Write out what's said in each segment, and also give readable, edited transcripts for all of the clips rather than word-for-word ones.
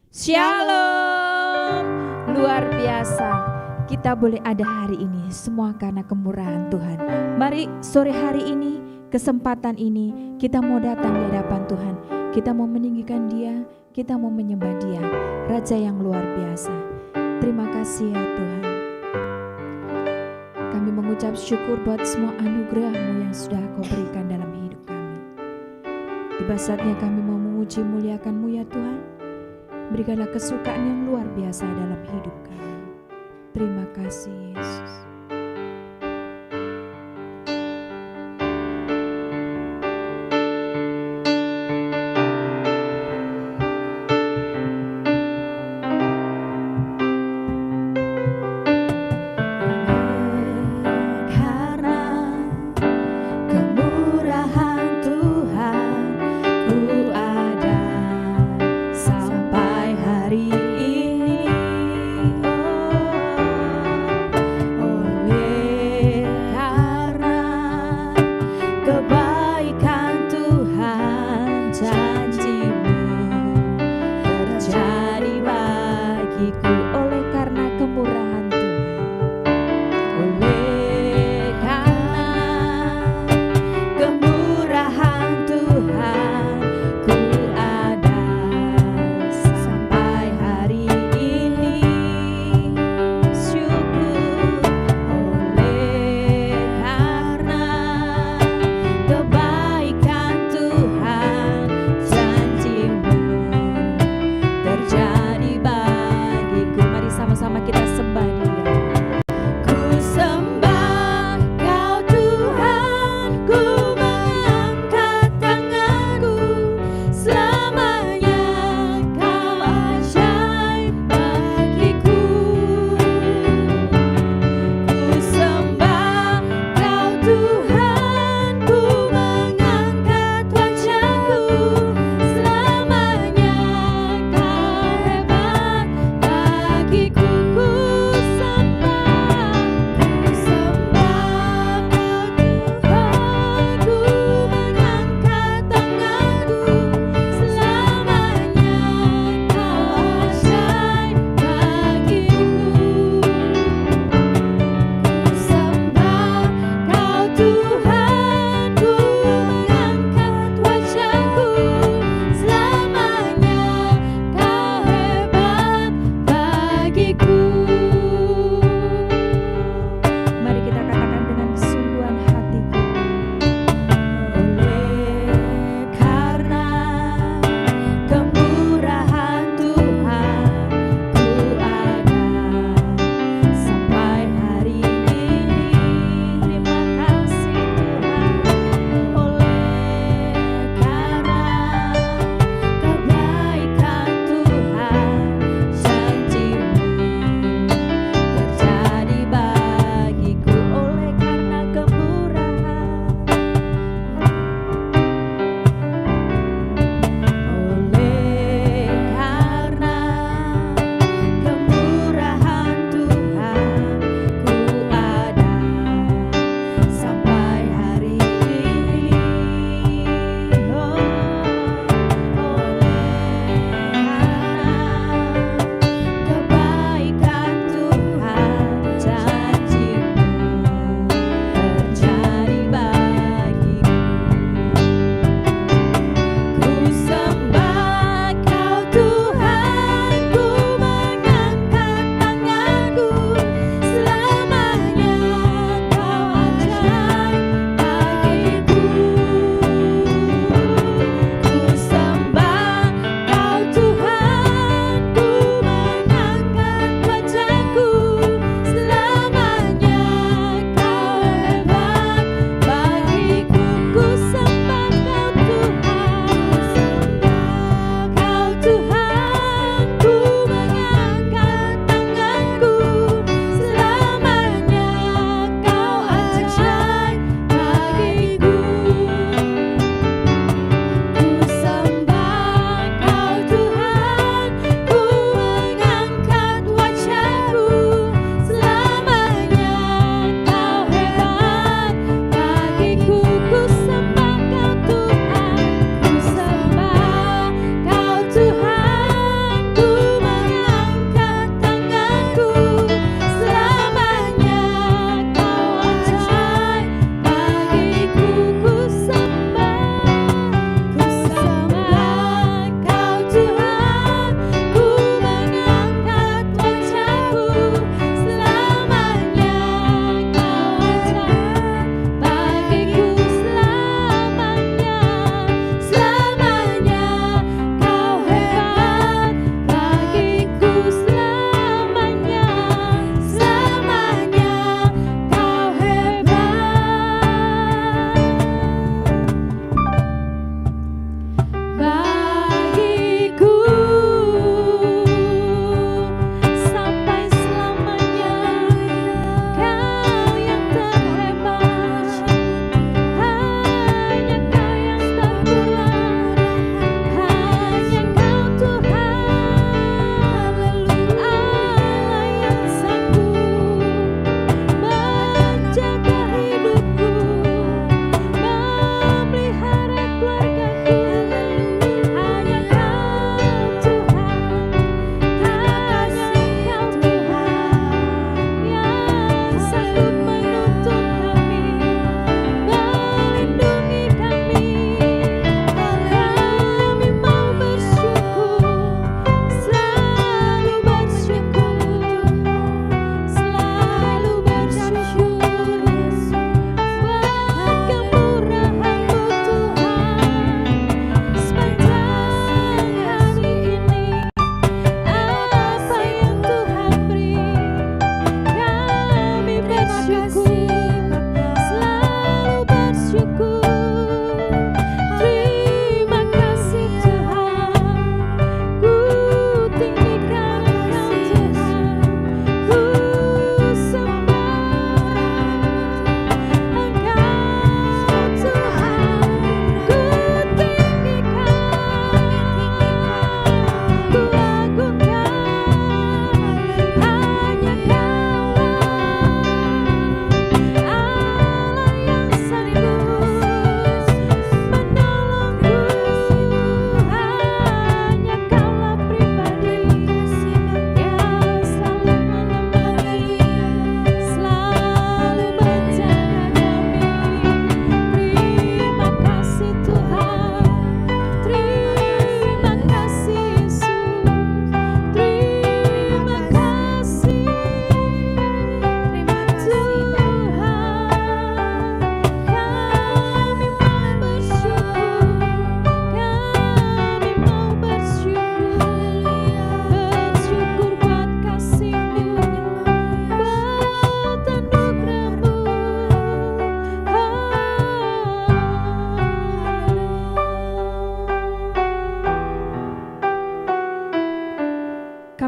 Shalom. Luar biasa. Kita boleh ada hari ini semua karena kemurahan Tuhan. Mari sore hari ini, kesempatan ini kita mau datang di hadapan Tuhan. Kita mau meninggikan Dia, kita mau menyembah Dia, Raja yang luar biasa. Terima kasih ya Tuhan. Kami mengucap syukur buat semua anugerah-Mu yang sudah Kau berikan dalam hidup kami. Tiba saatnya kami mau memuji muliakan-Mu ya Tuhan. Berikanlah kesukaan yang luar biasa dalam hidup kami. Terima kasih Yesus. Oh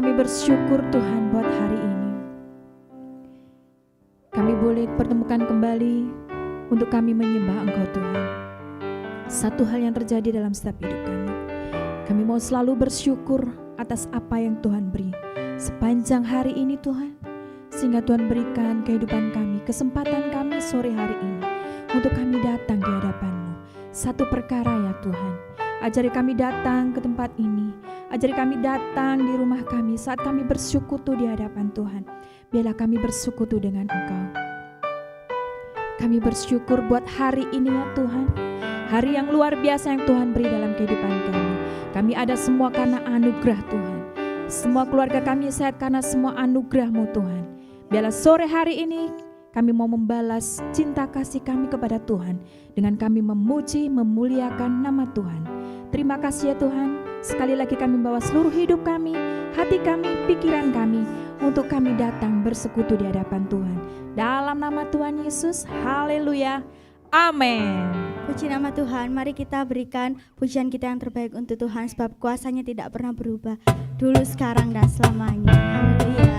kami bersyukur Tuhan buat hari ini. Kami boleh pertemukan kembali untuk kami menyembah Engkau Tuhan. Satu hal yang terjadi dalam setiap hidup kami. Kami mau selalu bersyukur atas apa yang Tuhan beri sepanjang hari ini Tuhan. Sehingga Tuhan berikan kehidupan kami, kesempatan kami sore hari ini untuk kami datang di hadapan-Mu. Satu perkara ya Tuhan, ajari kami datang ke tempat ini, ajari kami datang di rumah kami saat kami bersekutu di hadapan Tuhan. Biarlah kami bersekutu dengan Engkau. Kami bersyukur buat hari ini ya Tuhan, hari yang luar biasa yang Tuhan beri dalam kehidupan kami. Kami ada semua karena anugerah Tuhan. Semua keluarga kami sehat karena semua anugerah-Mu Tuhan. Biarlah sore hari ini kami mau membalas cinta kasih kami kepada Tuhan dengan kami memuji, memuliakan nama Tuhan. Terima kasih ya Tuhan. Sekali lagi kami membawa seluruh hidup kami, hati kami, pikiran kami untuk kami datang bersekutu di hadapan Tuhan. Dalam nama Tuhan Yesus, haleluya, amin. Puji nama Tuhan, mari kita berikan pujian kita yang terbaik untuk Tuhan sebab kuasanya tidak pernah berubah, dulu, sekarang, dan selamanya. Haleluya.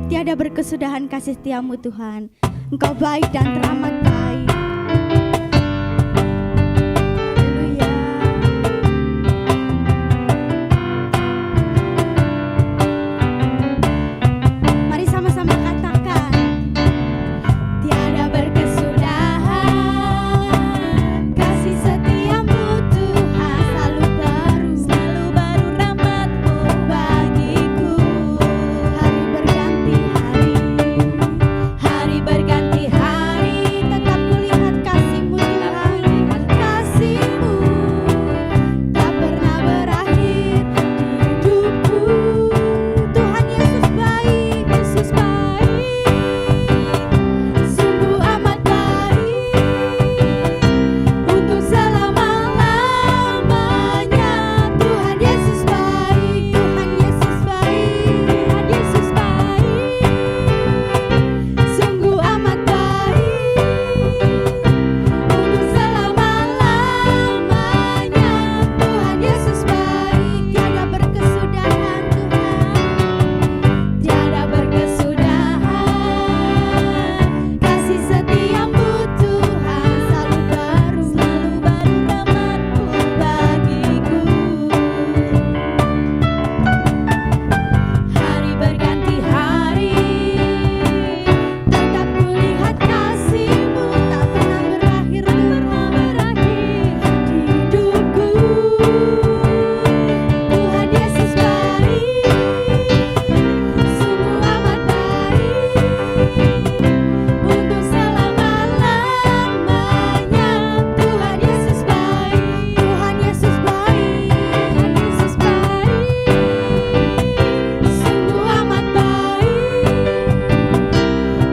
Tiada berkesudahan kasih setiamu Tuhan. Engkau baik dan teramat baik. Haleluya. Mari sama-sama katakan. Tiada berkesudahan kasih setiamu Tuhan, selalu baru rahmat-Mu bagiku. Hari berganti hari untuk selama-lamanya. Tuhan Yesus baik, Tuhan Yesus baik, Tuhan Yesus baik, sungguh amat baik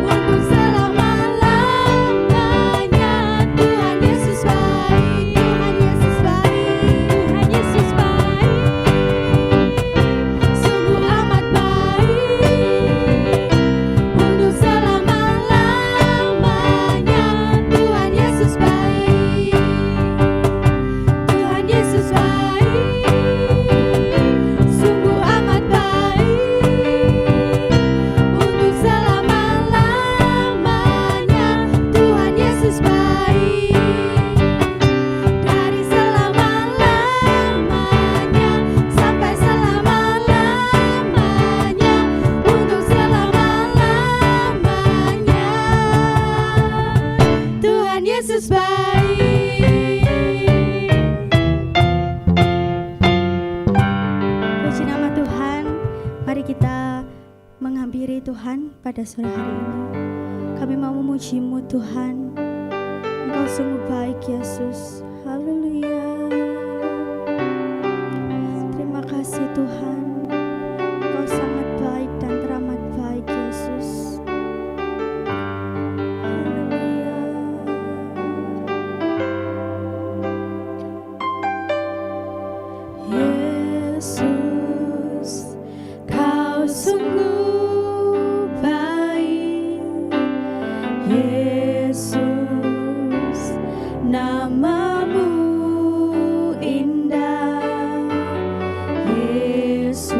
untuk selama-lamanya. Tuhan Yesus baik, Tuhan Yesus baik, Tuhan Yesus baik, sungguh amat baik untuk selama-lamanya. Tuhan Yesus baik, Tuhan Yesus baik, sungguh amat baik untuk selama-lamanya. Tuhan Yesus baik dari selama-lamanya sampai selama-lamanya, untuk selama-lamanya. Tuhan Yesus baik. Puji nama Tuhan. Mari kita menghampiri Tuhan pada sore hari ini. Kami mau memuji-Mu Tuhan. Engkau sungguh baik Yesus. Haleluya. Terima kasih Tuhan. Engkau sangat baik dan teramat baik Yesus. Haleluya. Yesus, Kau sungguh baik. Yesus, nama-Mu indah. Yesus,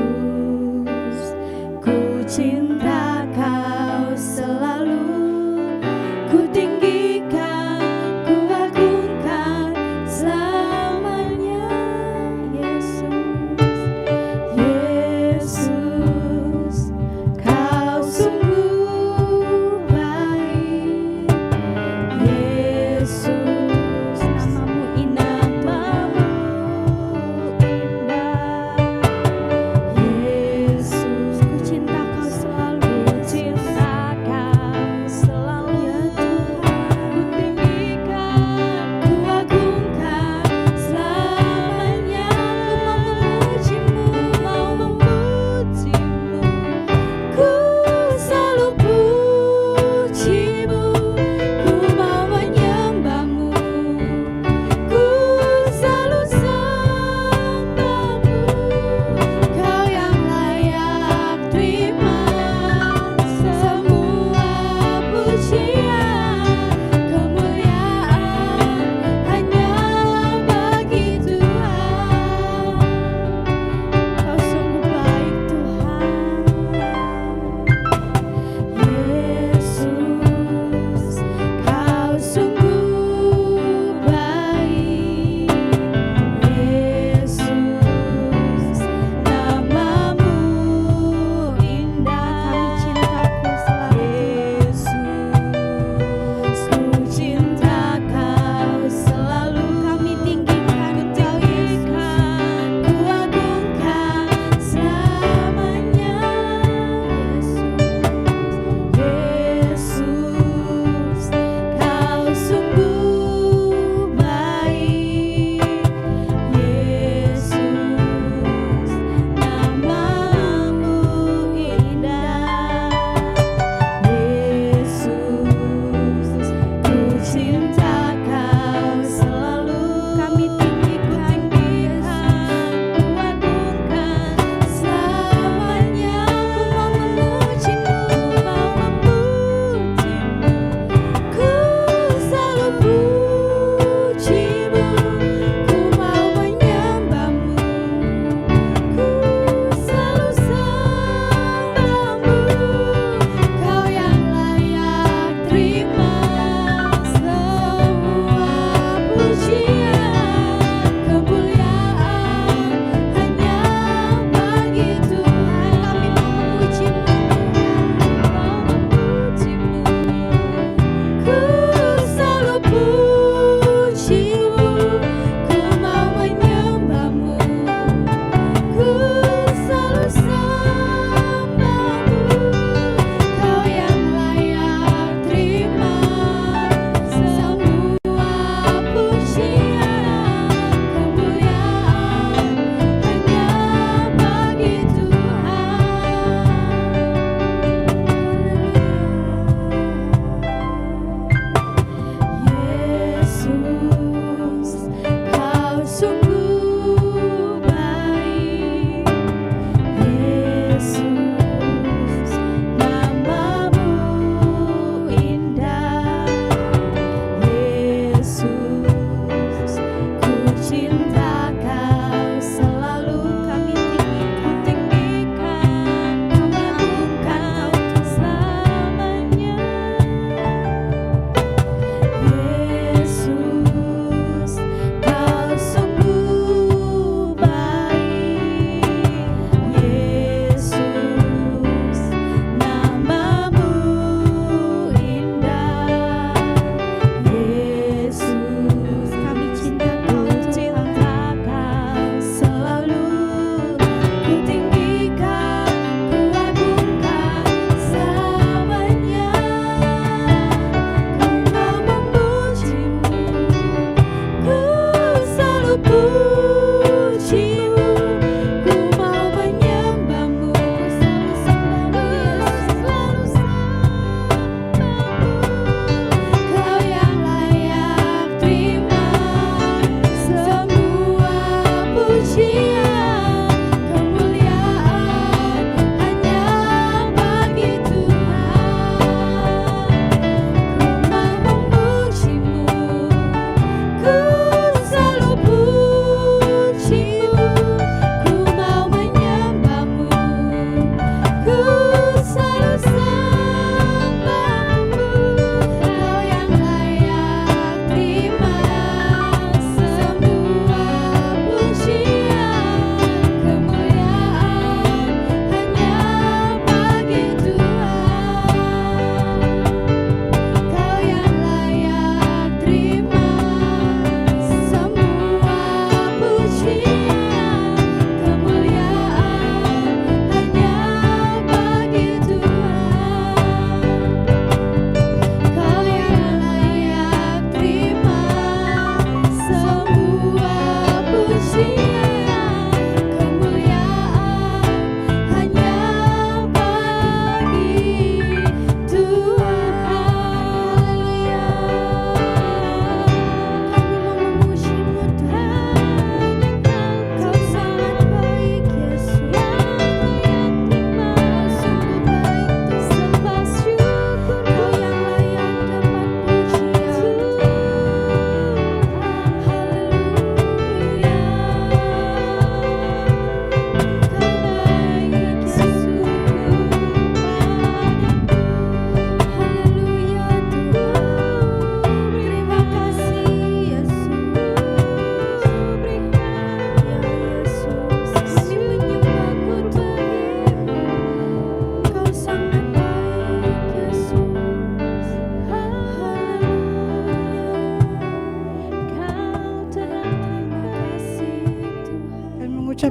ku cinta Kau selalu. Ku tinggikan, ku agungkan selamanya. Yesus, Kau sungguh baik. Yesus, nama-Mu indah, nama-Mu indah. Yesus, ku cinta Kau selalu.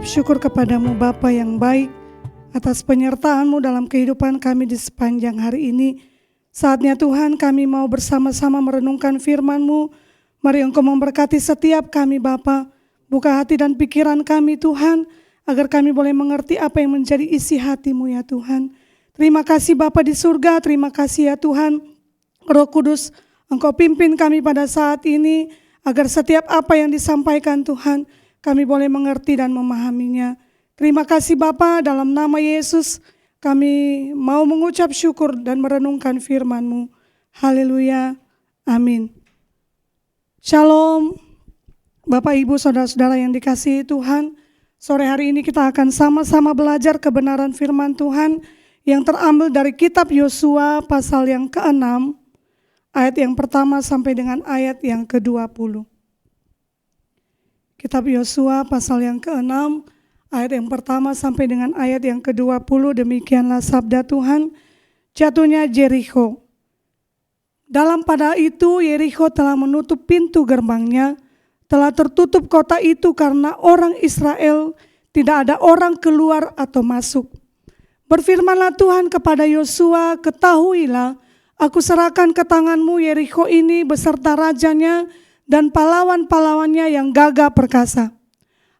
syukur kepadamu Bapa yang baik atas penyertaan-Mu dalam kehidupan kami di sepanjang hari ini. Saatnya Tuhan kami mau bersama-sama merenungkan firman-Mu. Mari Engkau memberkati setiap kami Bapa. Buka hati dan pikiran kami Tuhan, agar kami boleh mengerti apa yang menjadi isi hati-Mu ya Tuhan. Terima kasih Bapa di surga, terima kasih ya Tuhan. Roh Kudus, Engkau pimpin kami pada saat ini, agar setiap apa yang disampaikan Tuhan, kami boleh mengerti dan memahaminya. Terima kasih Bapa, dalam nama Yesus, kami mau mengucap syukur dan merenungkan firman-Mu. Haleluya, amin. Shalom, Bapak Ibu Saudara-saudara yang dikasihi Tuhan. Sore hari ini kita akan sama-sama belajar kebenaran firman Tuhan yang terambil dari kitab Yosua pasal yang ke-6, ayat yang pertama sampai dengan ayat yang ke-20. Kitab Yosua pasal yang ke-6, ayat yang pertama sampai dengan ayat yang ke-20, demikianlah sabda Tuhan. Jatuhnya Yerikho. Dalam pada itu Yerikho telah menutup pintu gerbangnya, telah tertutup kota itu karena orang Israel, tidak ada orang keluar atau masuk. Berfirmanlah Tuhan kepada Yosua, ketahuilah, aku serahkan ke tanganmu Yerikho ini beserta rajanya dan pahlawan-pahlawannya yang gagah perkasa.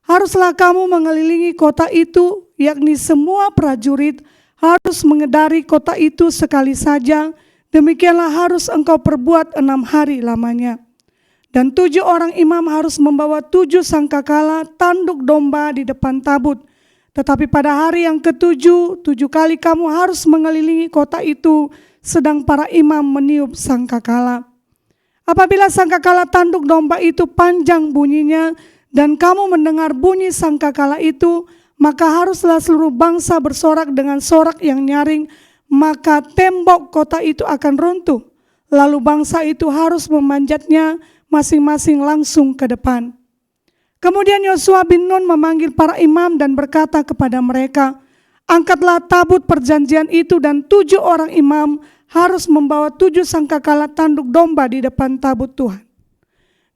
Haruslah kamu mengelilingi kota itu, yakni semua prajurit harus mengedari kota itu sekali saja. Demikianlah harus engkau perbuat 6 hari lamanya. Dan 7 orang imam harus membawa 7 sangkakala tanduk domba di depan tabut. Tetapi pada hari yang ke-7, 7 kali kamu harus mengelilingi kota itu, sedang para imam meniup sangkakala. Apabila sangkakala tanduk domba itu panjang bunyinya, dan kamu mendengar bunyi sangkakala itu, maka haruslah seluruh bangsa bersorak dengan sorak yang nyaring, maka tembok kota itu akan runtuh. Lalu bangsa itu harus memanjatnya masing-masing langsung ke depan. Kemudian Yosua bin Nun memanggil para imam dan berkata kepada mereka, angkatlah tabut perjanjian itu dan 7 orang imam harus membawa 7 sangkakala tanduk domba di depan tabut Tuhan.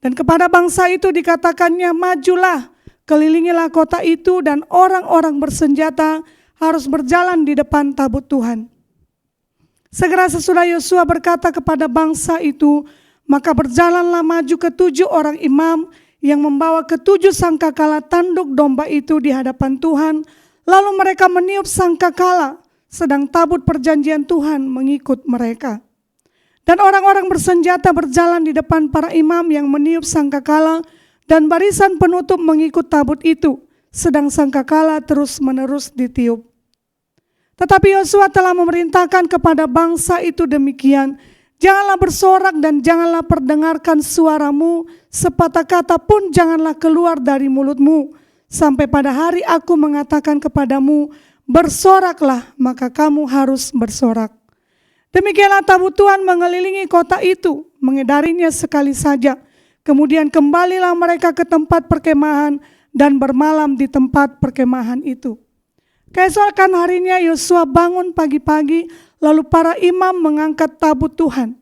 Dan kepada bangsa itu dikatakannya, majulah, kelilingilah kota itu dan orang-orang bersenjata harus berjalan di depan tabut Tuhan. Segera sesudah Yosua berkata kepada bangsa itu, maka berjalanlah maju ke-7 orang imam yang membawa ke-7 sangkakala tanduk domba itu di hadapan Tuhan. Lalu mereka meniup sangkakala, sedang tabut perjanjian Tuhan mengikut mereka. Dan orang-orang bersenjata berjalan di depan para imam yang meniup sangkakala, dan barisan penutup mengikut tabut itu, sedang sangkakala terus-menerus ditiup. Tetapi Yosua telah memerintahkan kepada bangsa itu demikian, janganlah bersorak dan janganlah perdengarkan suaramu, sepatah kata pun janganlah keluar dari mulutmu, sampai pada hari aku mengatakan kepadamu, bersoraklah, maka kamu harus bersorak. Demikianlah tabut Tuhan mengelilingi kota itu, mengedarinya sekali saja. Kemudian kembalilah mereka ke tempat perkemahan dan bermalam di tempat perkemahan itu. Keesokan harinya Yosua bangun pagi-pagi, lalu para imam mengangkat tabut Tuhan.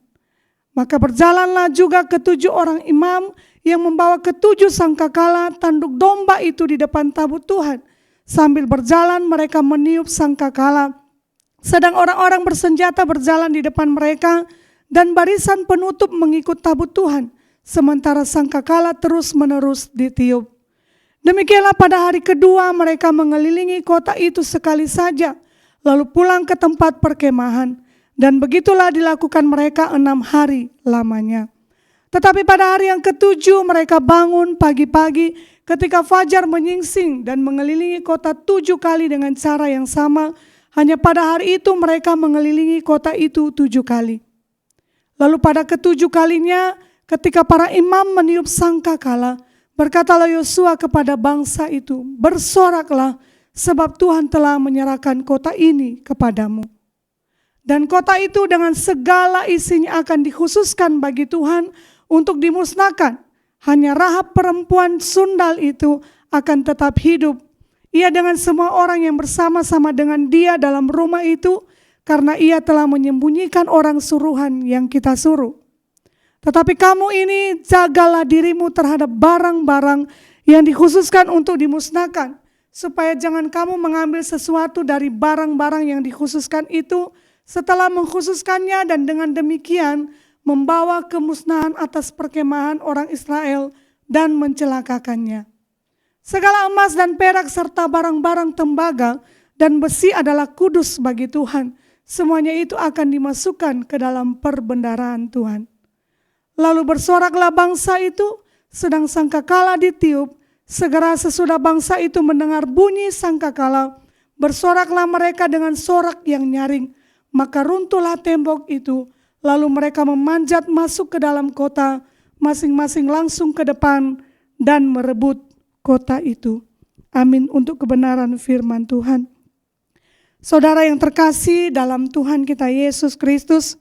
Maka berjalanlah juga ke-7 orang imam yang membawa ke-7 sangkakala tanduk domba itu di depan tabut Tuhan. Sambil berjalan mereka meniup sangkakala. Sedang orang-orang bersenjata berjalan di depan mereka dan barisan penutup mengikut tabut Tuhan, sementara sangkakala terus-menerus ditiup. Demikianlah pada hari kedua mereka mengelilingi kota itu sekali saja, lalu pulang ke tempat perkemahan, dan begitulah dilakukan mereka 6 hari lamanya. Tetapi pada hari yang ke-7 mereka bangun pagi-pagi ketika fajar menyingsing dan mengelilingi kota 7 kali dengan cara yang sama. Hanya pada hari itu mereka mengelilingi kota itu 7 kali. Lalu pada ke-7 kalinya ketika para imam meniup sangkakala, berkatalah Yosua kepada bangsa itu, bersoraklah sebab Tuhan telah menyerahkan kota ini kepadamu. Dan kota itu dengan segala isinya akan dikhususkan bagi Tuhan untuk dimusnahkan. Hanya Rahab perempuan sundal itu akan tetap hidup. Ia dengan semua orang yang bersama-sama dengan dia dalam rumah itu, karena ia telah menyembunyikan orang suruhan yang kita suruh. Tetapi kamu ini jagalah dirimu terhadap barang-barang yang dikhususkan untuk dimusnahkan, supaya jangan kamu mengambil sesuatu dari barang-barang yang dikhususkan itu setelah mengkhususkannya dan dengan demikian membawa kemusnahan atas perkemahan orang Israel dan mencelakakannya. Segala emas dan perak serta barang-barang tembaga dan besi adalah kudus bagi Tuhan. Semuanya itu akan dimasukkan ke dalam perbendaharaan Tuhan. Lalu bersoraklah bangsa itu, sedang sangkakala ditiup. Segera sesudah bangsa itu mendengar bunyi sangkakala, bersoraklah mereka dengan sorak yang nyaring. Maka runtuhlah tembok itu, lalu mereka memanjat masuk ke dalam kota, masing-masing langsung ke depan dan merebut kota itu. Amin untuk kebenaran firman Tuhan. Saudara yang terkasih dalam Tuhan kita Yesus Kristus,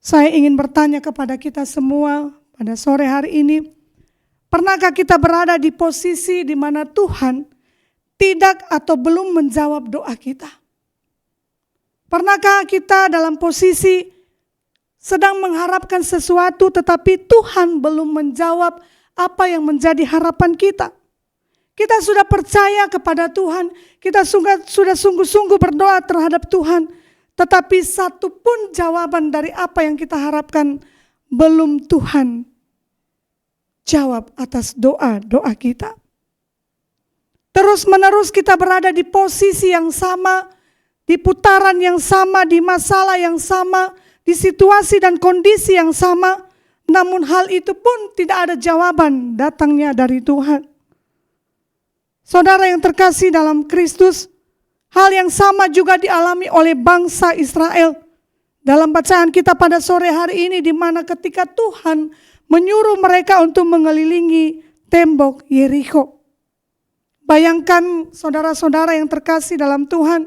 saya ingin bertanya kepada kita semua pada sore hari ini, pernahkah kita berada di posisi di mana Tuhan tidak atau belum menjawab doa kita? Pernahkah kita dalam posisi sedang mengharapkan sesuatu tetapi Tuhan belum menjawab apa yang menjadi harapan kita? Kita sudah percaya kepada Tuhan, kita sudah sungguh-sungguh berdoa terhadap Tuhan, tetapi satu pun jawaban dari apa yang kita harapkan belum Tuhan jawab atas doa-doa kita. Terus menerus kita berada di posisi yang sama, di putaran yang sama, di masalah yang sama, di situasi dan kondisi yang sama, namun hal itu pun tidak ada jawaban datangnya dari Tuhan. Saudara yang terkasih dalam Kristus, hal yang sama juga dialami oleh bangsa Israel. Dalam bacaan kita pada sore hari ini, di mana ketika Tuhan menyuruh mereka untuk mengelilingi tembok Yerikho. Bayangkan saudara-saudara yang terkasih dalam Tuhan,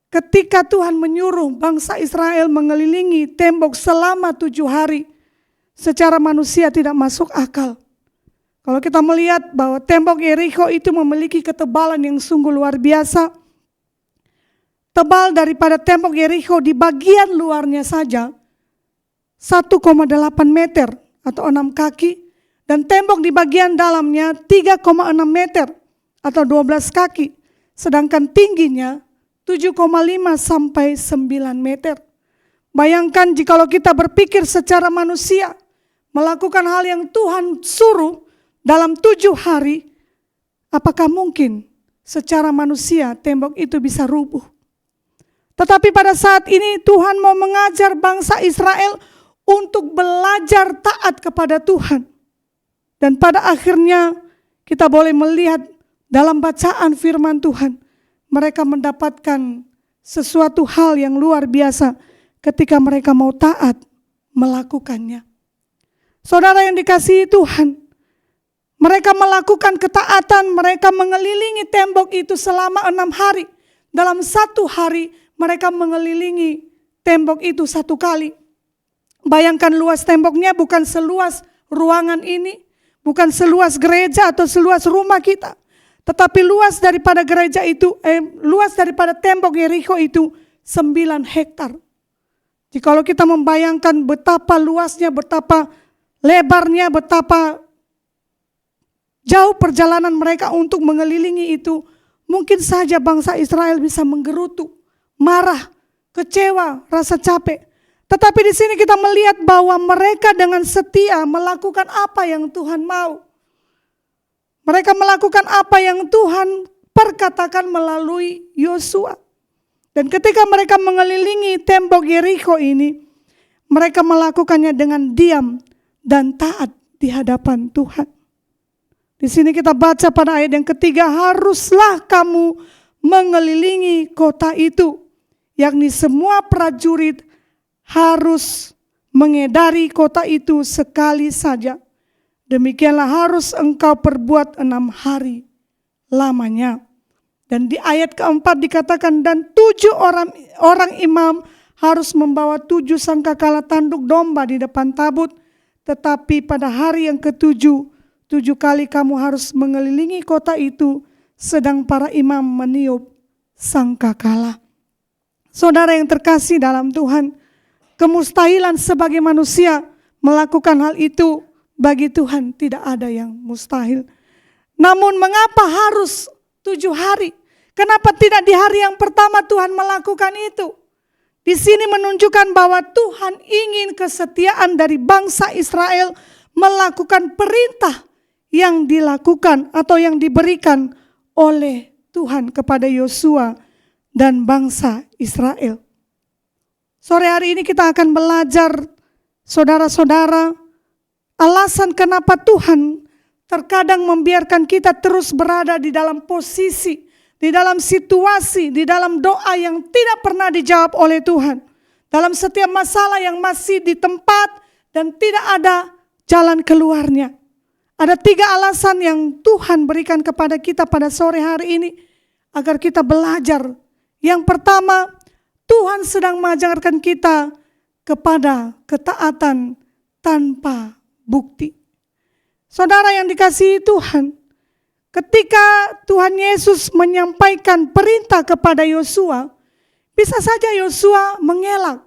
ketika Tuhan menyuruh bangsa Israel mengelilingi tembok selama 7 hari, secara manusia tidak masuk akal. Kalau kita melihat bahwa tembok Yerikho itu memiliki ketebalan yang sungguh luar biasa, tebal daripada tembok Yerikho di bagian luarnya saja 1,8 meter atau 6 kaki, dan tembok di bagian dalamnya 3,6 meter atau 12 kaki, sedangkan tingginya 7,5 sampai 9 meter. Bayangkan jikalau kita berpikir secara manusia, melakukan hal yang Tuhan suruh dalam 7 hari, apakah mungkin secara manusia tembok itu bisa rubuh? Tetapi pada saat ini Tuhan mau mengajar bangsa Israel untuk belajar taat kepada Tuhan. Dan pada akhirnya kita boleh melihat dalam bacaan firman Tuhan, mereka mendapatkan sesuatu hal yang luar biasa ketika mereka mau taat melakukannya. Saudara yang dikasihi Tuhan, mereka melakukan ketaatan, mereka mengelilingi tembok itu selama 6 hari. Dalam 1 hari mereka mengelilingi tembok itu 1 kali. Bayangkan luas temboknya bukan seluas ruangan ini, bukan seluas gereja atau seluas rumah kita. Tetapi luas daripada gereja itu, luas daripada tembok Yerikho itu 9 hektar. Jikalau kita membayangkan betapa luasnya, betapa lebarnya, betapa jauh perjalanan mereka untuk mengelilingi itu, mungkin saja bangsa Israel bisa menggerutu, marah, kecewa, rasa capek. Tetapi di sini kita melihat bahwa mereka dengan setia melakukan apa yang Tuhan mau. Mereka melakukan apa yang Tuhan perkatakan melalui Yosua. Dan ketika mereka mengelilingi tembok Yerikho ini, mereka melakukannya dengan diam dan taat di hadapan Tuhan. Di sini kita baca pada ayat yang ketiga, haruslah kamu mengelilingi kota itu, yakni semua prajurit harus mengedari kota itu sekali saja. Demikianlah harus engkau perbuat 6 hari lamanya. Dan di ayat keempat dikatakan, dan 7 orang imam harus membawa 7 sangkakala tanduk domba di depan tabut. Tetapi pada hari yang ke-7, 7 kali kamu harus mengelilingi kota itu, sedang para imam meniup sangkakala. Saudara yang terkasih dalam Tuhan, kemustahilan sebagai manusia melakukan hal itu, bagi Tuhan tidak ada yang mustahil. Namun mengapa harus 7 hari? Kenapa tidak di hari yang pertama Tuhan melakukan itu? Di sini menunjukkan bahwa Tuhan ingin kesetiaan dari bangsa Israel melakukan perintah yang dilakukan atau yang diberikan oleh Tuhan kepada Yosua dan bangsa Israel. Sore hari ini kita akan belajar, saudara-saudara, alasan kenapa Tuhan terkadang membiarkan kita terus berada di dalam posisi, di dalam situasi, di dalam doa yang tidak pernah dijawab oleh Tuhan. Dalam setiap masalah yang masih di tempat dan tidak ada jalan keluarnya. Ada 3 alasan yang Tuhan berikan kepada kita pada sore hari ini agar kita belajar. Yang pertama, Tuhan sedang mengajarkan kita kepada ketaatan tanpa bukti. Saudara yang dikasihi Tuhan, ketika Tuhan Yesus menyampaikan perintah kepada Yosua, bisa saja Yosua mengelak.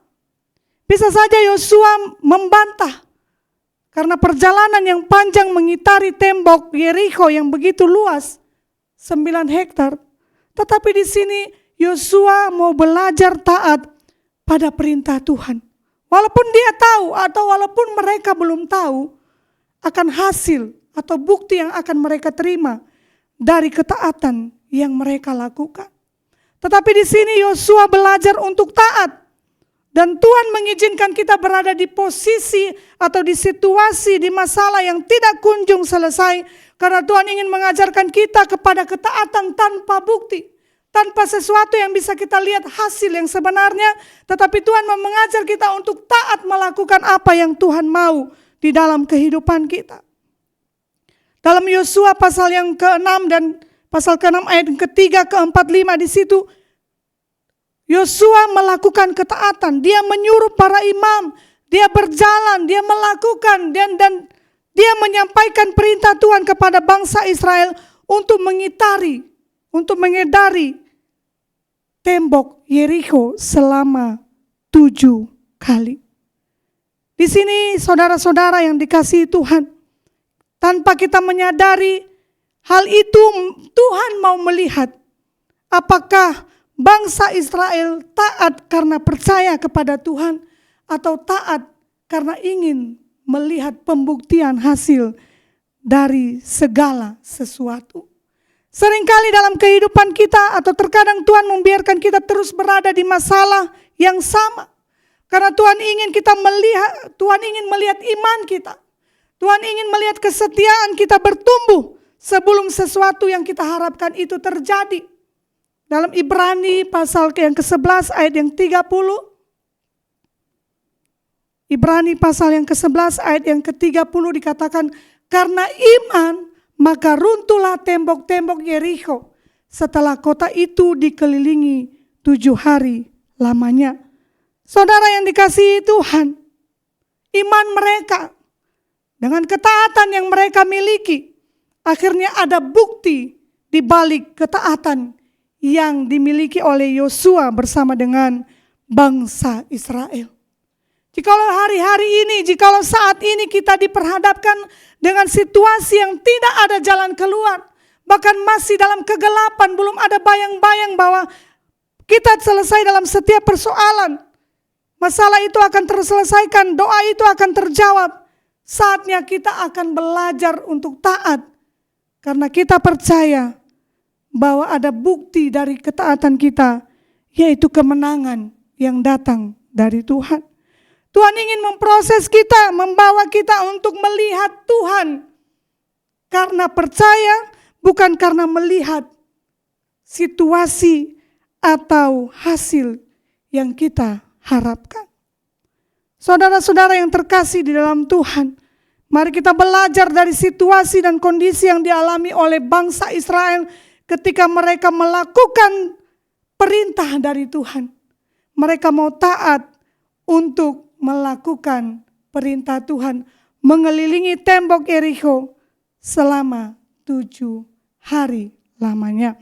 Bisa saja Yosua membantah. Karena perjalanan yang panjang mengitari tembok Yerikho yang begitu luas, 9 hektar. Tetapi di sini Yosua mau belajar taat pada perintah Tuhan. Walaupun dia tahu atau walaupun mereka belum tahu akan hasil atau bukti yang akan mereka terima dari ketaatan yang mereka lakukan. Tetapi di sini Yosua belajar untuk taat. Dan Tuhan mengizinkan kita berada di posisi atau di situasi, di masalah yang tidak kunjung selesai. Karena Tuhan ingin mengajarkan kita kepada ketaatan tanpa bukti. Tanpa sesuatu yang bisa kita lihat hasil yang sebenarnya. Tetapi Tuhan mau mengajar kita untuk taat melakukan apa yang Tuhan mau di dalam kehidupan kita. Dalam Yosua pasal yang ke-6 dan pasal ke-6 ayat yang ke-3, ke-4, 5 di situ Yosua melakukan ketaatan. Dia menyuruh para imam, dia berjalan, dia melakukan dan dia menyampaikan perintah Tuhan kepada bangsa Israel untuk mengitari, untuk mengedari tembok Yerikho selama 7 kali. Di sini saudara-saudara yang dikasihi Tuhan, tanpa kita menyadari hal itu, Tuhan mau melihat apakah bangsa Israel taat karena percaya kepada Tuhan atau taat karena ingin melihat pembuktian hasil dari segala sesuatu. Seringkali dalam kehidupan kita atau terkadang Tuhan membiarkan kita terus berada di masalah yang sama. Karena Tuhan ingin kita melihat, Tuhan ingin melihat iman kita. Tuhan ingin melihat kesetiaan kita bertumbuh sebelum sesuatu yang kita harapkan itu terjadi. Dalam Ibrani pasal yang ke-11 ayat yang 30. Ibrani pasal yang ke-11 ayat yang ke-30 dikatakan, karena iman maka runtuhlah tembok-tembok Yerikho setelah kota itu dikelilingi 7 hari lamanya. Saudara yang dikasihi Tuhan, iman mereka dengan ketaatan yang mereka miliki, akhirnya ada bukti di balik ketaatan yang dimiliki oleh Yosua bersama dengan bangsa Israel. Jikalau hari-hari ini, jikalau saat ini kita diperhadapkan dengan situasi yang tidak ada jalan keluar, bahkan masih dalam kegelapan, belum ada bayang-bayang bahwa kita selesai dalam setiap persoalan, masalah itu akan terselesaikan, doa itu akan terjawab. Saatnya kita akan belajar untuk taat. Karena kita percaya bahwa ada bukti dari ketaatan kita, yaitu kemenangan yang datang dari Tuhan. Tuhan ingin memproses kita, membawa kita untuk melihat Tuhan. Karena percaya, bukan karena melihat situasi atau hasil yang kita harapkan. Saudara-saudara yang terkasih di dalam Tuhan, mari kita belajar dari situasi dan kondisi yang dialami oleh bangsa Israel ketika mereka melakukan perintah dari Tuhan. Mereka mau taat untuk melakukan perintah Tuhan, mengelilingi tembok Yerikho selama 7 hari lamanya.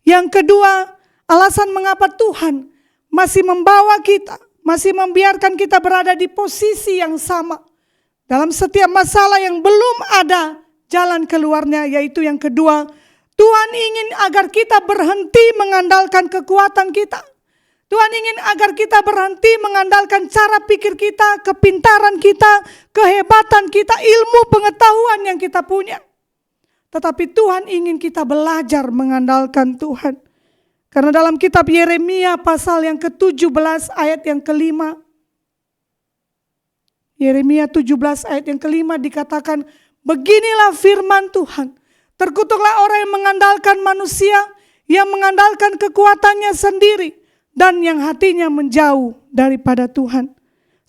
Yang kedua, alasan mengapa Tuhan masih membawa kita, masih membiarkan kita berada di posisi yang sama. Dalam setiap masalah yang belum ada jalan keluarnya, yaitu yang kedua, Tuhan ingin agar kita berhenti mengandalkan kekuatan kita. Tuhan ingin agar kita berhenti mengandalkan cara pikir kita, kepintaran kita, kehebatan kita, ilmu pengetahuan yang kita punya. Tetapi Tuhan ingin kita belajar mengandalkan Tuhan. Karena dalam kitab Yeremia pasal yang ke-17 ayat yang ke-5. Yeremia 17 ayat yang ke-5 dikatakan, beginilah firman Tuhan. Terkutuklah orang yang mengandalkan manusia, yang mengandalkan kekuatannya sendiri, dan yang hatinya menjauh daripada Tuhan.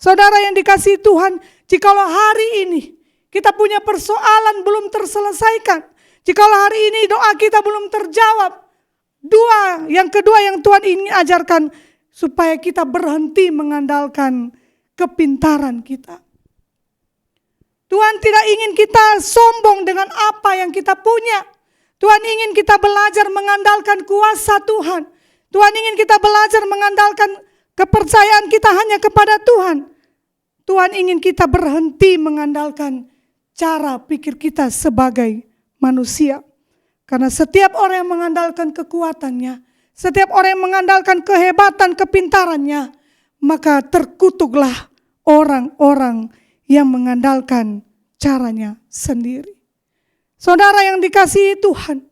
Saudara yang dikasihi Tuhan, jikalau hari ini kita punya persoalan belum terselesaikan, jikalau hari ini doa kita belum terjawab, yang kedua yang Tuhan ingin ajarkan, supaya kita berhenti mengandalkan kepintaran kita. Tuhan tidak ingin kita sombong dengan apa yang kita punya. Tuhan ingin kita belajar mengandalkan kuasa Tuhan. Tuhan ingin kita belajar mengandalkan kepercayaan kita hanya kepada Tuhan. Tuhan ingin kita berhenti mengandalkan cara pikir kita sebagai manusia. Karena setiap orang yang mengandalkan kekuatannya, setiap orang yang mengandalkan kehebatan, kepintarannya, maka terkutuklah orang-orang yang mengandalkan caranya sendiri. Saudara yang dikasihi Tuhan,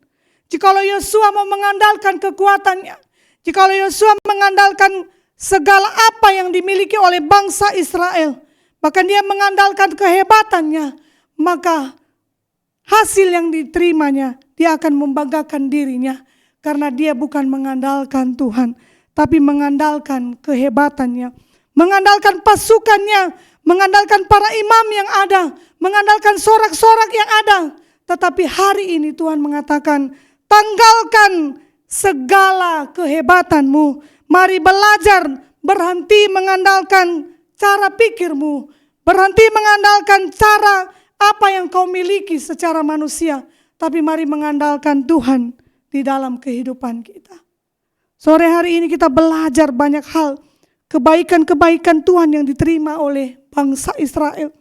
jikalau Yosua mau mengandalkan kekuatannya, jikalau Yosua mengandalkan segala apa yang dimiliki oleh bangsa Israel, bahkan dia mengandalkan kehebatannya, maka hasil yang diterimanya, dia akan membanggakan dirinya. Karena dia bukan mengandalkan Tuhan, tapi mengandalkan kehebatannya, mengandalkan pasukannya, mengandalkan para imam yang ada, mengandalkan sorak-sorak yang ada. Tetapi hari ini Tuhan mengatakan, tanggalkan segala kehebatanmu. Mari belajar berhenti mengandalkan cara pikirmu, berhenti mengandalkan cara apa yang kau miliki secara manusia, tapi mari mengandalkan Tuhan di dalam kehidupan kita. Sore hari ini kita belajar banyak hal, kebaikan-kebaikan Tuhan yang diterima oleh bangsa Israel.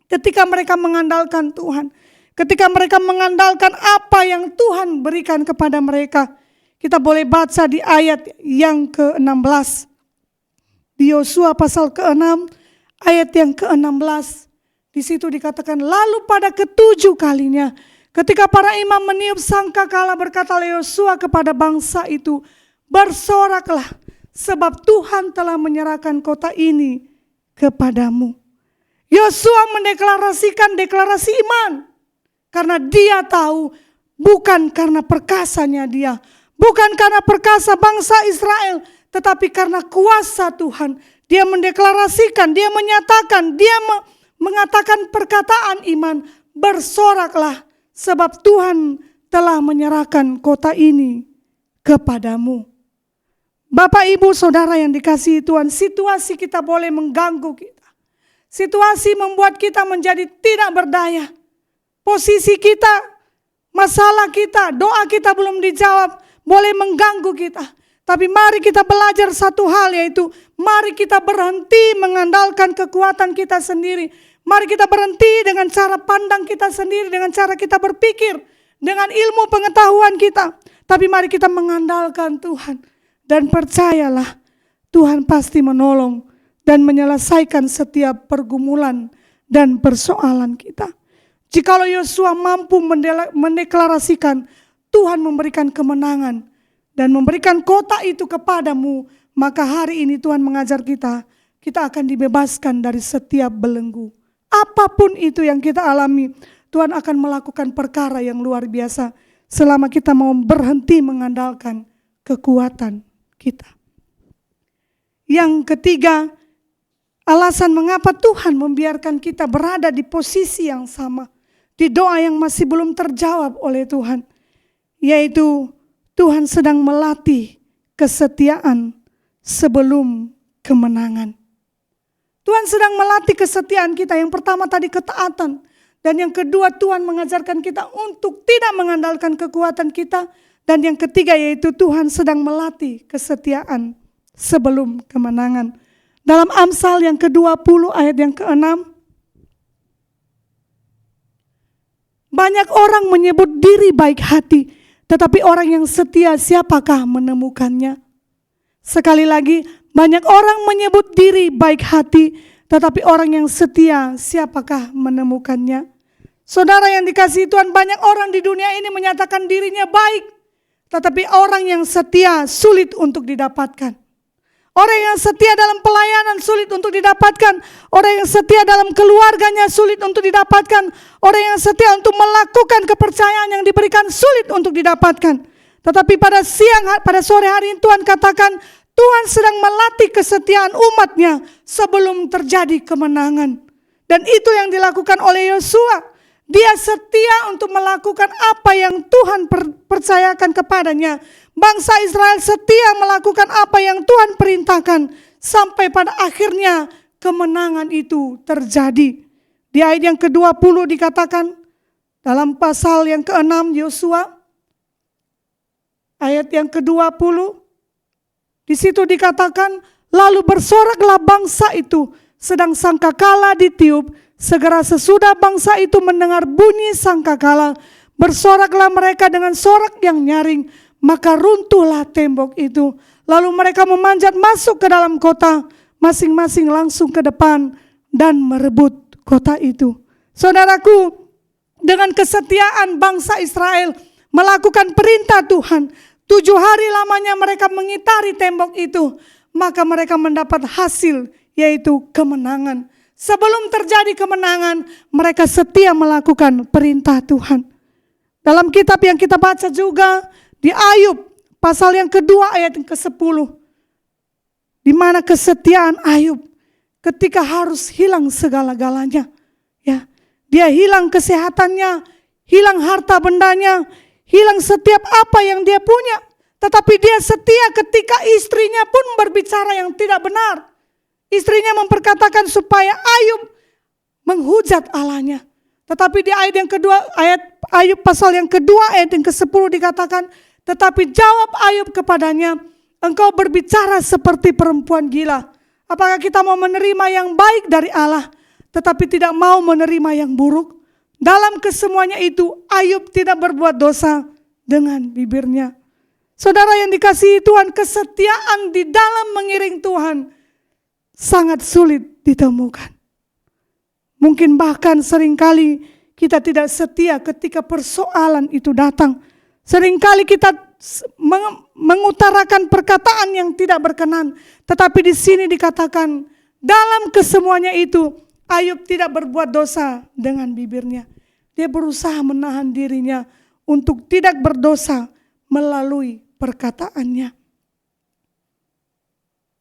Ketika mereka mengandalkan Tuhan, ketika mereka mengandalkan apa yang Tuhan berikan kepada mereka. Kita boleh baca di ayat yang ke-16. Di Yosua pasal ke-6 ayat yang ke-16. Di situ dikatakan, lalu pada ke-7 kalinya ketika para imam meniup sangkakala, berkatalah Yosua kepada bangsa itu, bersoraklah sebab Tuhan telah menyerahkan kota ini kepadamu. Yosua mendeklarasikan deklarasi iman. Karena dia tahu bukan karena perkasanya dia, bukan karena perkasa bangsa Israel, tetapi karena kuasa Tuhan. Dia mendeklarasikan, dia menyatakan, dia mengatakan perkataan iman, bersoraklah sebab Tuhan telah menyerahkan kota ini kepadamu. Bapak, Ibu, Saudara yang dikasihi Tuhan, situasi kita boleh mengganggu kita. Situasi membuat kita menjadi tidak berdaya. Posisi kita, masalah kita, doa kita belum dijawab, boleh mengganggu kita. Tapi mari kita belajar satu hal, yaitu mari kita berhenti mengandalkan kekuatan kita sendiri. Mari kita berhenti dengan cara pandang kita sendiri, dengan cara kita berpikir, dengan ilmu pengetahuan kita. Tapi mari kita mengandalkan Tuhan. Dan percayalah, Tuhan pasti menolong dan menyelesaikan setiap pergumulan dan persoalan kita. Jikalau Yosua mampu mendeklarasikan, Tuhan memberikan kemenangan dan memberikan kota itu kepadamu, maka hari ini Tuhan mengajar kita, kita akan dibebaskan dari setiap belenggu. Apapun itu yang kita alami, Tuhan akan melakukan perkara yang luar biasa selama kita mau berhenti mengandalkan kekuatan kita. Yang ketiga, alasan mengapa Tuhan membiarkan kita berada di posisi yang sama, di doa yang masih belum terjawab oleh Tuhan, yaitu Tuhan sedang melatih kesetiaan sebelum kemenangan. Tuhan sedang melatih kesetiaan kita. Yang pertama tadi ketaatan, dan yang kedua Tuhan mengajarkan kita untuk tidak mengandalkan kekuatan kita, dan yang ketiga yaitu Tuhan sedang melatih kesetiaan sebelum kemenangan. Dalam Amsal yang ke-20 ayat yang ke-6, Banyak orang menyebut diri baik hati, tetapi orang yang setia siapakah menemukannya? Sekali lagi, banyak orang menyebut diri baik hati, tetapi orang yang setia siapakah menemukannya? Saudara yang dikasihi Tuhan, banyak orang di dunia ini menyatakan dirinya baik, tetapi orang yang setia sulit untuk didapatkan. Orang yang setia dalam pelayanan sulit untuk didapatkan. Orang yang setia dalam keluarganya sulit untuk didapatkan. Orang yang setia untuk melakukan kepercayaan yang diberikan sulit untuk didapatkan. Tetapi pada sore hari ini Tuhan katakan, Tuhan sedang melatih kesetiaan umatnya sebelum terjadi kemenangan. Dan itu yang dilakukan oleh Yosua. Dia setia untuk melakukan apa yang Tuhan percayakan kepadanya. Bangsa Israel setia melakukan apa yang Tuhan perintahkan. Sampai pada akhirnya kemenangan itu terjadi. Di ayat yang ke-20 dikatakan dalam pasal yang ke-6 Yosua. Ayat yang ke-20. Di situ dikatakan, lalu bersoraklah bangsa itu sedang sangkakala ditiup. Segera sesudah bangsa itu mendengar bunyi sangkakala, bersoraklah mereka dengan sorak yang nyaring, maka runtuhlah tembok itu. Lalu mereka memanjat masuk ke dalam kota, masing-masing langsung ke depan dan merebut kota itu. Saudaraku, dengan kesetiaan bangsa Israel melakukan perintah Tuhan, 7 hari lamanya mereka mengitari tembok itu, maka mereka mendapat hasil, yaitu kemenangan. Sebelum terjadi kemenangan, mereka setia melakukan perintah Tuhan. Dalam kitab yang kita baca juga, di Ayub, pasal yang kedua ayat yang ke-10. Di mana kesetiaan Ayub ketika harus hilang segala-galanya. Ya, dia hilang kesehatannya, hilang harta bendanya, hilang setiap apa yang dia punya. Tetapi dia setia ketika istrinya pun berbicara yang tidak benar. Istrinya memperkatakan supaya Ayub menghujat Allahnya. Tetapi di ayat yang kedua, ayat Ayub pasal yang kedua ayat yang ke-10 dikatakan, tetapi jawab Ayub kepadanya, engkau berbicara seperti perempuan gila. Apakah kita mau menerima yang baik dari Allah, tetapi tidak mau menerima yang buruk? Dalam kesemuanya itu Ayub tidak berbuat dosa dengan bibirnya. Saudara yang dikasihi Tuhan, kesetiaan di dalam mengiring Tuhan sangat sulit ditemukan. Mungkin bahkan seringkali kita tidak setia ketika persoalan itu datang. Seringkali kita mengutarakan perkataan yang tidak berkenan. Tetapi di sini dikatakan dalam kesemuanya itu Ayub tidak berbuat dosa dengan bibirnya. Dia berusaha menahan dirinya untuk tidak berdosa melalui perkataannya.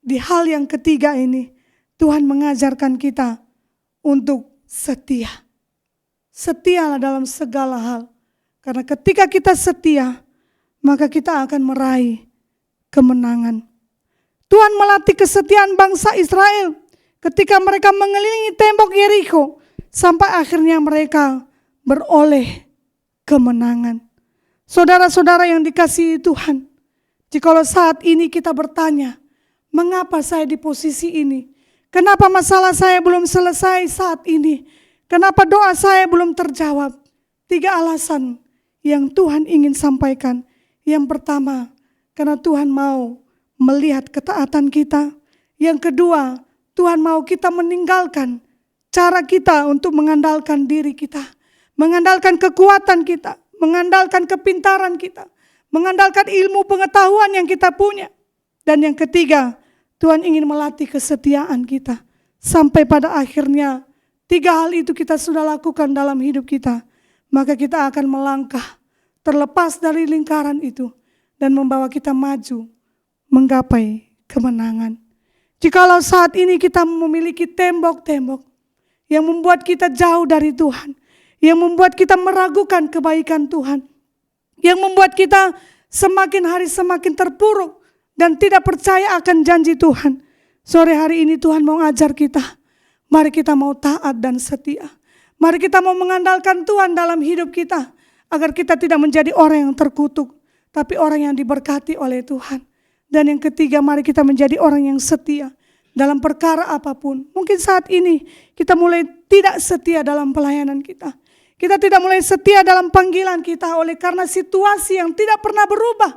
Di hal yang ketiga ini, Tuhan mengajarkan kita untuk setia. Setialah dalam segala hal. Karena ketika kita setia, maka kita akan meraih kemenangan. Tuhan melatih kesetiaan bangsa Israel ketika mereka mengelilingi tembok Yerikho, sampai akhirnya mereka beroleh kemenangan. Saudara-saudara yang dikasihi Tuhan, jikalau saat ini kita bertanya, mengapa saya di posisi ini? Kenapa masalah saya belum selesai saat ini? Kenapa doa saya belum terjawab? 3 alasan yang Tuhan ingin sampaikan. Yang pertama, karena Tuhan mau melihat ketaatan kita. Yang kedua, Tuhan mau kita meninggalkan cara kita untuk mengandalkan diri kita. Mengandalkan kekuatan kita. Mengandalkan kepintaran kita. Mengandalkan ilmu pengetahuan yang kita punya. Dan yang ketiga, Tuhan ingin melatih kesetiaan kita. Sampai pada akhirnya 3 hal itu kita sudah lakukan dalam hidup kita. Maka kita akan melangkah terlepas dari lingkaran itu. Dan membawa kita maju menggapai kemenangan. Jikalau saat ini kita memiliki tembok-tembok yang membuat kita jauh dari Tuhan. Yang membuat kita meragukan kebaikan Tuhan. Yang membuat kita semakin hari semakin terpuruk. Dan tidak percaya akan janji Tuhan. Sore hari ini Tuhan mau ajar kita. Mari kita mau taat dan setia. Mari kita mau mengandalkan Tuhan dalam hidup kita. Agar kita tidak menjadi orang yang terkutuk. Tapi orang yang diberkati oleh Tuhan. Dan yang ketiga, mari kita menjadi orang yang setia. Dalam perkara apapun. Mungkin saat ini kita mulai tidak setia dalam pelayanan kita. Kita tidak mulai setia dalam panggilan kita oleh karena situasi yang tidak pernah berubah.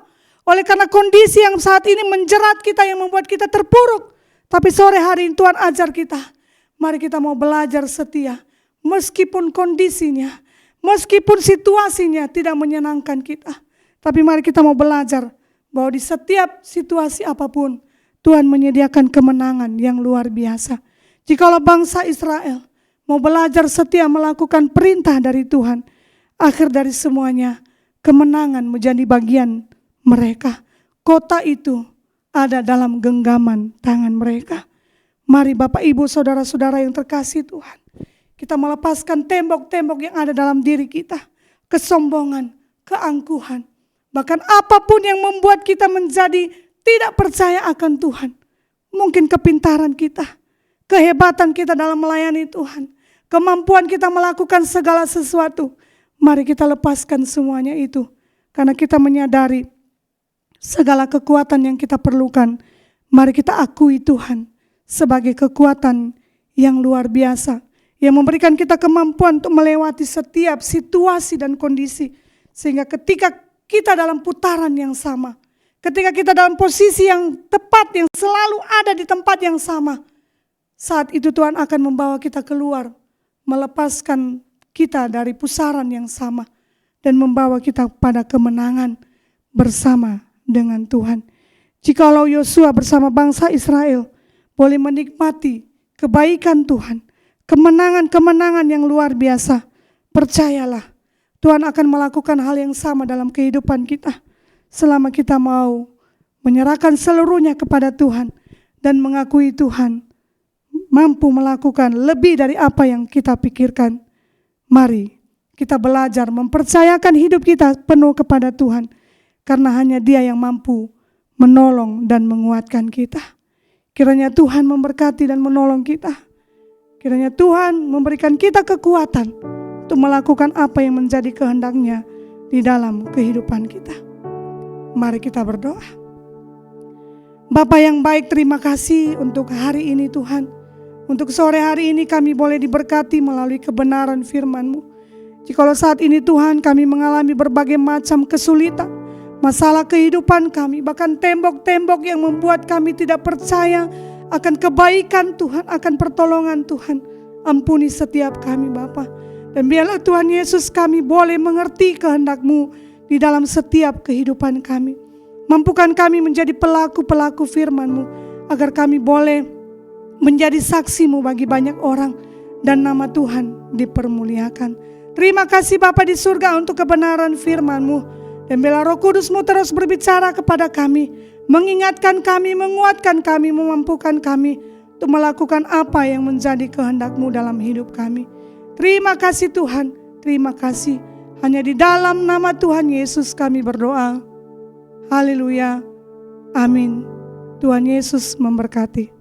Oleh karena kondisi yang saat ini menjerat kita yang membuat kita terpuruk. Tapi sore hari ini Tuhan ajar kita. Mari kita mau belajar setia. Meskipun kondisinya, meskipun situasinya tidak menyenangkan kita. Tapi mari kita mau belajar bahwa di setiap situasi apapun Tuhan menyediakan kemenangan yang luar biasa. Jikalau bangsa Israel mau belajar setia melakukan perintah dari Tuhan, akhir dari semuanya kemenangan menjadi bagian mereka. Kota itu ada dalam genggaman tangan mereka. Mari Bapak Ibu saudara-saudara yang terkasih Tuhan, kita melepaskan tembok-tembok yang ada dalam diri kita. Kesombongan, keangkuhan, bahkan apapun yang membuat kita menjadi tidak percaya akan Tuhan. Mungkin kepintaran kita, kehebatan kita dalam melayani Tuhan, kemampuan kita melakukan segala sesuatu. Mari kita lepaskan semuanya itu. Karena kita menyadari segala kekuatan yang kita perlukan, mari kita akui Tuhan sebagai kekuatan yang luar biasa, yang memberikan kita kemampuan untuk melewati setiap situasi dan kondisi. Sehingga ketika kita dalam putaran yang sama, ketika kita dalam posisi yang tepat, yang selalu ada di tempat yang sama, saat itu Tuhan akan membawa kita keluar, melepaskan kita dari pusaran yang sama, dan membawa kita pada kemenangan bersama dengan Tuhan. Jikalau Yosua bersama bangsa Israel boleh menikmati kebaikan Tuhan, kemenangan-kemenangan yang luar biasa, percayalah Tuhan akan melakukan hal yang sama dalam kehidupan kita. Selama kita mau menyerahkan seluruhnya kepada Tuhan dan mengakui Tuhan mampu melakukan lebih dari apa yang kita pikirkan. Mari kita belajar mempercayakan hidup kita penuh kepada Tuhan, karena hanya Dia yang mampu menolong dan menguatkan kita. Kiranya Tuhan memberkati dan menolong kita. Kiranya Tuhan memberikan kita kekuatan untuk melakukan apa yang menjadi kehendak-Nya di dalam kehidupan kita. Mari kita berdoa. Bapa yang baik, terima kasih untuk hari ini Tuhan. Untuk sore hari ini kami boleh diberkati melalui kebenaran firman-Mu. Jikalau saat ini Tuhan kami mengalami berbagai macam kesulitan, masalah kehidupan kami, bahkan tembok-tembok yang membuat kami tidak percaya akan kebaikan Tuhan, akan pertolongan Tuhan. Ampuni setiap kami Bapa. Dan biarlah Tuhan Yesus kami boleh mengerti kehendak-Mu di dalam setiap kehidupan kami. Mampukan kami menjadi pelaku-pelaku firman-Mu, agar kami boleh menjadi saksi-Mu bagi banyak orang, dan nama Tuhan dipermuliakan. Terima kasih Bapa di surga untuk kebenaran firman-Mu. Dan biarlah Roh Kudus-Mu terus berbicara kepada kami, mengingatkan kami, menguatkan kami, memampukan kami untuk melakukan apa yang menjadi kehendak-Mu dalam hidup kami. Terima kasih Tuhan, terima kasih. Hanya di dalam nama Tuhan Yesus kami berdoa. Haleluya. Amin. Tuhan Yesus memberkati.